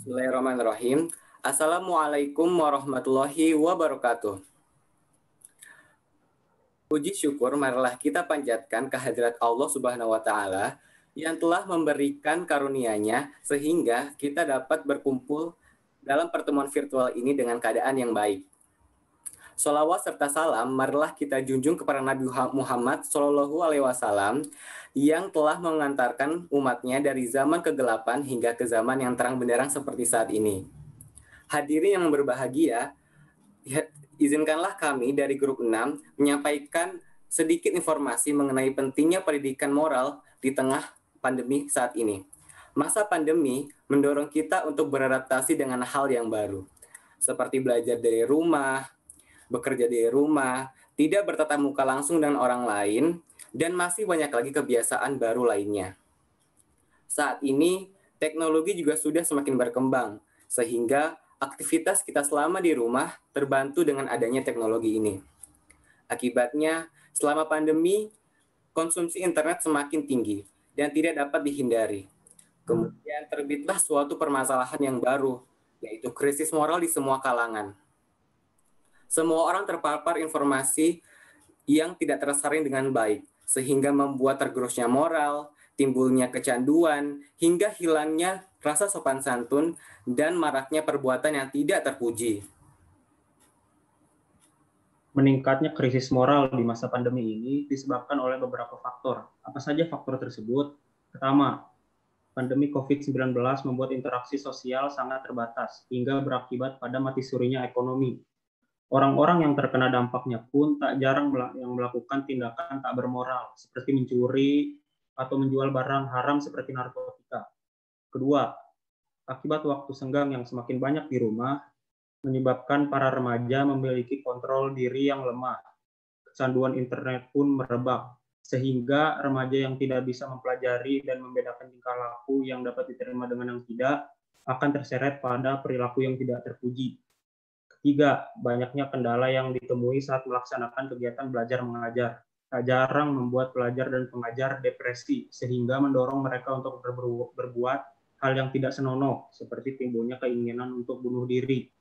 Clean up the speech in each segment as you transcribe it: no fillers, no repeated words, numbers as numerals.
Bismillahirrahmanirrahim. Assalamualaikum warahmatullahi wabarakatuh. Puji syukur marilah kita panjatkan kehadirat Allah Subhanahu wa taala yang telah memberikan karunia-Nya sehingga kita dapat berkumpul dalam pertemuan virtual ini dengan keadaan yang baik. Sholawat serta salam marilah kita junjung kepada Nabi Muhammad Shallallahu Alaihi Wasallam yang telah mengantarkan umatnya dari zaman kegelapan hingga ke zaman yang terang benderang seperti saat ini. Hadirin yang berbahagia, izinkanlah kami dari grup 6 menyampaikan sedikit informasi mengenai pentingnya pendidikan moral di tengah pandemi saat ini. Masa pandemi mendorong kita untuk beradaptasi dengan hal yang baru, seperti belajar dari rumah, bekerja dari rumah, tidak bertatap muka langsung dengan orang lain, dan masih banyak lagi kebiasaan baru lainnya. Saat ini, teknologi juga sudah semakin berkembang, sehingga aktivitas kita selama di rumah terbantu dengan adanya teknologi ini. Akibatnya, selama pandemi, konsumsi internet semakin tinggi dan tidak dapat dihindari. Kemudian terbitlah suatu permasalahan yang baru, yaitu krisis moral di semua kalangan. Semua orang terpapar informasi yang tidak tersaring dengan baik, sehingga membuat tergerusnya moral, timbulnya kecanduan, hingga hilangnya rasa sopan santun, dan maraknya perbuatan yang tidak terpuji. Meningkatnya krisis moral di masa pandemi ini disebabkan oleh beberapa faktor. Apa saja faktor tersebut? Pertama, pandemi COVID-19 membuat interaksi sosial sangat terbatas, hingga berakibat pada mati surinya ekonomi. Orang-orang yang terkena dampaknya pun tak jarang yang melakukan tindakan tak bermoral, seperti mencuri atau menjual barang haram seperti narkotika. Kedua, akibat waktu senggang yang semakin banyak di rumah, menyebabkan para remaja memiliki kontrol diri yang lemah. Kecanduan internet pun merebak, sehingga remaja yang tidak bisa mempelajari dan membedakan tingkah laku yang dapat diterima dengan yang tidak, akan terseret pada perilaku yang tidak terpuji. Ketiga, banyaknya kendala yang ditemui saat melaksanakan kegiatan belajar mengajar. Tak jarang membuat pelajar dan pengajar depresi, sehingga mendorong mereka untuk berbuat hal yang tidak senonoh, seperti timbulnya keinginan untuk bunuh diri.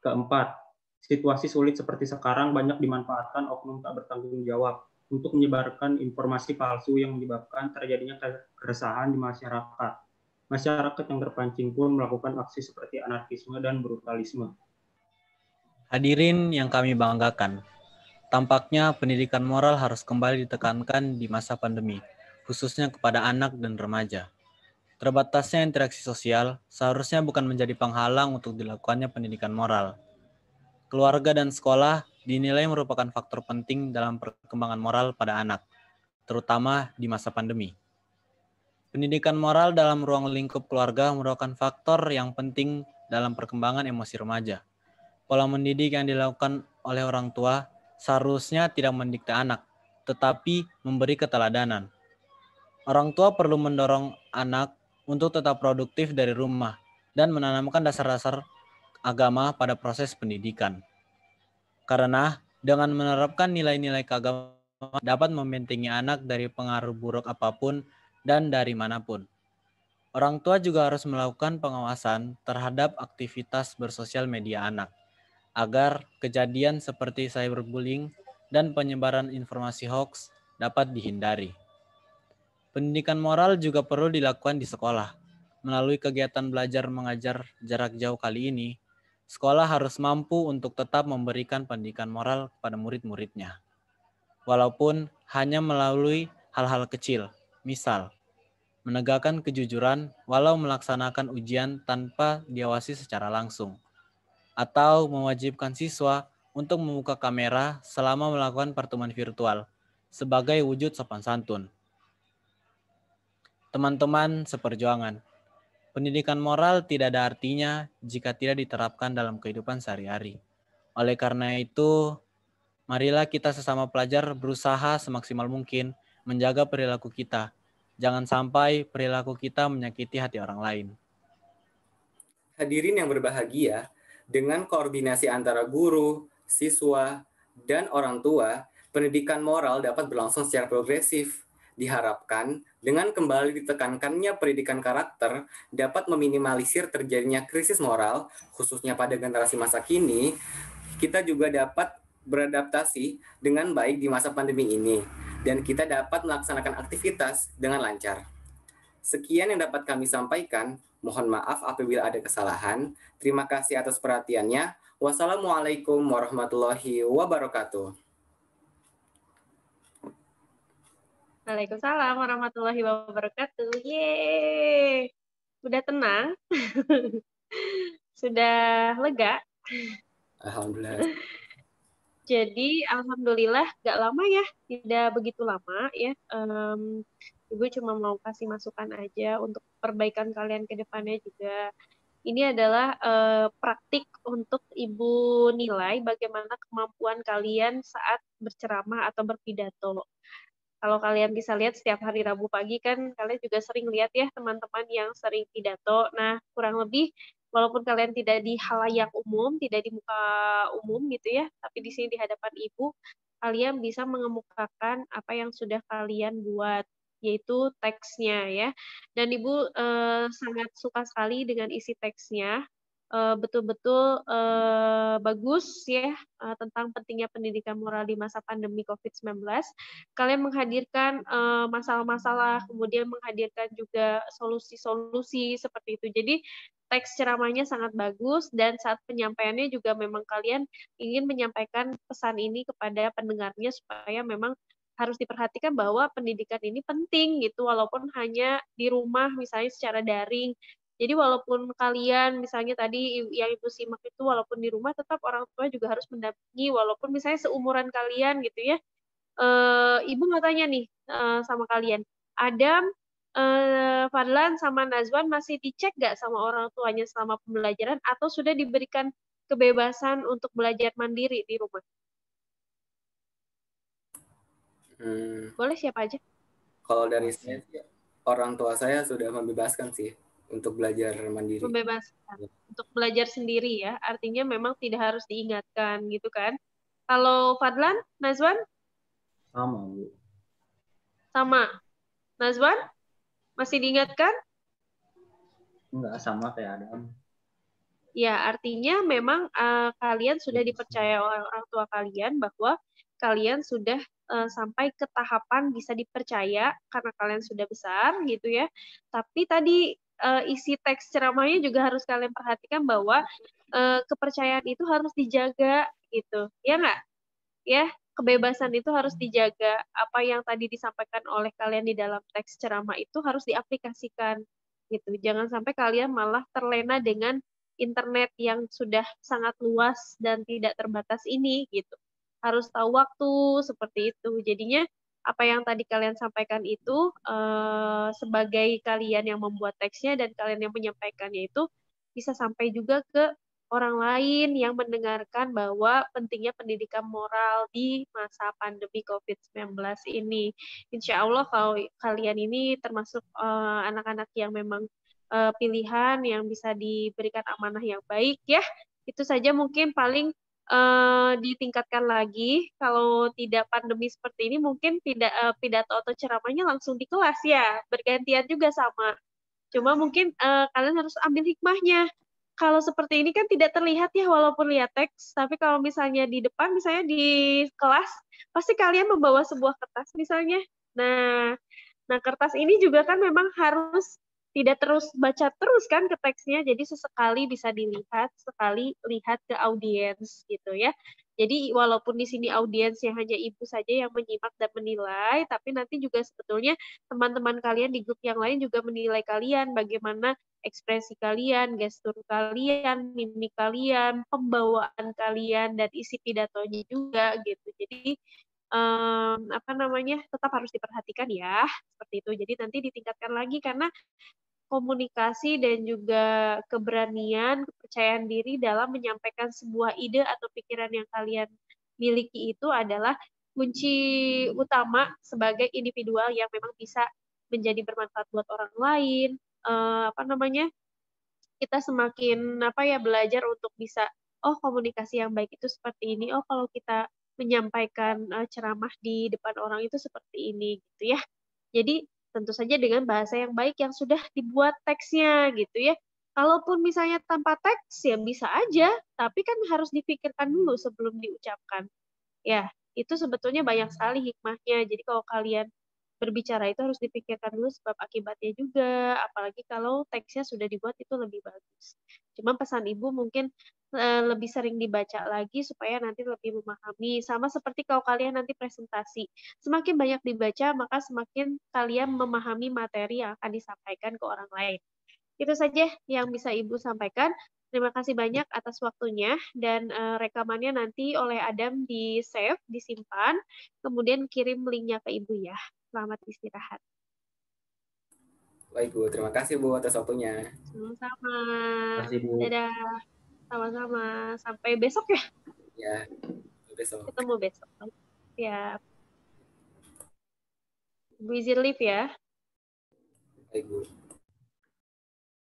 Keempat, situasi sulit seperti sekarang banyak dimanfaatkan oknum tak bertanggung jawab untuk menyebarkan informasi palsu yang menyebabkan terjadinya keresahan di masyarakat. Masyarakat yang terpancing pun melakukan aksi seperti anarkisme dan brutalisme. Hadirin yang kami banggakan, tampaknya pendidikan moral harus kembali ditekankan di masa pandemi, khususnya kepada anak dan remaja. Terbatasnya interaksi sosial seharusnya bukan menjadi penghalang untuk dilakukannya pendidikan moral. Keluarga dan sekolah dinilai merupakan faktor penting dalam perkembangan moral pada anak, terutama di masa pandemi. Pendidikan moral dalam ruang lingkup keluarga merupakan faktor yang penting dalam perkembangan emosi remaja. Pola mendidik yang dilakukan oleh orang tua seharusnya tidak mendikte anak, tetapi memberi keteladanan. Orang tua perlu mendorong anak untuk tetap produktif dari rumah dan menanamkan dasar-dasar agama pada proses pendidikan. Karena dengan menerapkan nilai-nilai keagamaan dapat membentengi anak dari pengaruh buruk apapun dan dari manapun. Orang tua juga harus melakukan pengawasan terhadap aktivitas bersosial media anak, agar kejadian seperti cyberbullying dan penyebaran informasi hoax dapat dihindari. Pendidikan moral juga perlu dilakukan di sekolah. Melalui kegiatan belajar mengajar jarak jauh kali ini, sekolah harus mampu untuk tetap memberikan pendidikan moral kepada murid-muridnya. Walaupun hanya melalui hal-hal kecil, misal menegakkan kejujuran walau melaksanakan ujian tanpa diawasi secara langsung, atau mewajibkan siswa untuk membuka kamera selama melakukan pertemuan virtual sebagai wujud sopan santun. Teman-teman seperjuangan, pendidikan moral tidak ada artinya jika tidak diterapkan dalam kehidupan sehari-hari. Oleh karena itu, marilah kita sesama pelajar berusaha semaksimal mungkin menjaga perilaku kita. Jangan sampai perilaku kita menyakiti hati orang lain. Hadirin yang berbahagia, dengan koordinasi antara guru, siswa, dan orang tua, pendidikan moral dapat berlangsung secara progresif Diharapkan dengan kembali ditekankannya pendidikan karakter dapat meminimalisir terjadinya krisis moral, khususnya pada generasi masa kini. Kita juga dapat beradaptasi dengan baik di masa pandemi ini, dan kita dapat melaksanakan aktivitas dengan lancar. Sekian yang dapat kami sampaikan. Mohon maaf apabila ada kesalahan. Terima kasih atas perhatiannya. Wassalamualaikum warahmatullahi wabarakatuh. Waalaikumsalam warahmatullahi wabarakatuh. Yeay. Udah tenang? Sudah lega? Alhamdulillah. Jadi alhamdulillah gak lama ya, tidak begitu lama ya. Ibu cuma mau kasih masukan aja untuk perbaikan kalian ke depannya juga. Ini adalah praktik untuk Ibu nilai bagaimana kemampuan kalian saat berceramah atau berpidato. Kalau kalian bisa lihat setiap hari Rabu pagi kan kalian juga sering lihat ya teman-teman yang sering pidato. Nah, kurang lebih walaupun kalian tidak di halayak umum, tidak di muka umum gitu ya, tapi di sini di hadapan Ibu, kalian bisa mengemukakan apa yang sudah kalian buat, yaitu teksnya ya. Dan Ibu sangat suka sekali dengan isi teksnya. Betul-betul bagus ya tentang pentingnya pendidikan moral di masa pandemi COVID-19. Kalian menghadirkan masalah-masalah, kemudian menghadirkan juga solusi-solusi seperti itu. Jadi teks ceramahnya sangat bagus dan saat penyampaiannya juga memang kalian ingin menyampaikan pesan ini kepada pendengarnya supaya memang harus diperhatikan bahwa pendidikan ini penting gitu walaupun hanya di rumah misalnya secara daring. Jadi walaupun kalian misalnya tadi yang Ibu simak itu walaupun di rumah tetap orang tua juga harus mendampingi walaupun misalnya seumuran kalian gitu ya. Ibu mau tanya nih sama kalian, Adam, Fadlan sama Nazwan masih dicek nggak sama orang tuanya selama pembelajaran atau sudah diberikan kebebasan untuk belajar mandiri di rumah? Boleh siapa aja? Kalau dari saya, orang tua saya sudah membebaskan sih untuk belajar mandiri. Membebaskan untuk belajar sendiri ya, artinya memang tidak harus diingatkan gitu kan. Kalau Fadlan, Nazwan? Sama, Bu. Sama. Nazwan? Masih diingatkan? Enggak, sama kayak Adam. Ya, artinya memang kalian sudah dipercaya oleh orang tua kalian bahwa kalian sudah sampai ke tahapan bisa dipercaya karena kalian sudah besar gitu ya. Tapi tadi isi teks ceramahnya juga harus kalian perhatikan bahwa kepercayaan itu harus dijaga gitu. Ya nggak? Ya, kebebasan itu harus dijaga. Apa yang tadi disampaikan oleh kalian di dalam teks ceramah itu harus diaplikasikan gitu. Jangan sampai kalian malah terlena dengan internet yang sudah sangat luas dan tidak terbatas ini gitu. Harus tahu waktu seperti itu. Jadinya apa yang tadi kalian sampaikan itu sebagai kalian yang membuat teksnya dan kalian yang menyampaikannya itu bisa sampai juga ke orang lain yang mendengarkan bahwa pentingnya pendidikan moral di masa pandemi COVID-19 ini. Insya Allah kalau kalian ini termasuk anak-anak yang memang pilihan yang bisa diberikan amanah yang baik ya. Itu saja mungkin paling ditingkatkan lagi. Kalau tidak pandemi seperti ini mungkin tidak pidato atau ceramahnya langsung di kelas ya. Bergantian juga sama. Cuma mungkin kalian harus ambil hikmahnya. Kalau seperti ini kan tidak terlihat ya walaupun lihat teks, tapi kalau misalnya di depan, misalnya di kelas, pasti kalian membawa sebuah kertas misalnya. Nah kertas ini juga kan memang harus tidak terus baca terus kan ke teksnya, jadi sesekali bisa dilihat, sekali lihat ke audiens gitu ya. Jadi walaupun di sini audiensnya hanya ibu saja yang menyimak dan menilai, tapi nanti juga sebetulnya teman-teman kalian di grup yang lain juga menilai kalian, bagaimana ekspresi kalian, gestur kalian, mimik kalian, pembawaan kalian, dan isi pidatonya juga gitu. Jadi tetap harus diperhatikan ya, seperti itu. Jadi nanti ditingkatkan lagi karena komunikasi dan juga keberanian, kepercayaan diri dalam menyampaikan sebuah ide atau pikiran yang kalian miliki itu adalah kunci utama sebagai individual yang memang bisa menjadi bermanfaat buat orang lain. Kita semakin belajar untuk bisa komunikasi yang baik itu seperti ini. Kalau kita menyampaikan ceramah di depan orang itu seperti ini gitu ya. Jadi tentu saja dengan bahasa yang baik yang sudah dibuat teksnya gitu ya. Kalaupun misalnya tanpa teks ya bisa aja, tapi kan harus dipikirkan dulu sebelum diucapkan. Ya, itu sebetulnya banyak sekali hikmahnya. Jadi kalau kalian berbicara itu harus dipikirkan dulu sebab akibatnya juga, apalagi kalau teksnya sudah dibuat itu lebih bagus. Cuma pesan ibu mungkin lebih sering dibaca lagi supaya nanti lebih memahami. Sama seperti kalau kalian nanti presentasi, semakin banyak dibaca maka semakin kalian memahami materi yang akan disampaikan ke orang lain. Itu saja yang bisa Ibu sampaikan. Terima kasih banyak atas waktunya dan rekamannya nanti oleh Adam di-save, disimpan, kemudian kirim linknya ke Ibu ya. Selamat istirahat. Baik Bu, terima kasih Bu atas waktunya. Sama-sama. Terima kasih, Bu. Dadah. Sama-sama. Sampai besok ya. Ya, besok. Ketemu besok. Ya. Bu izin live ya. Baik Bu.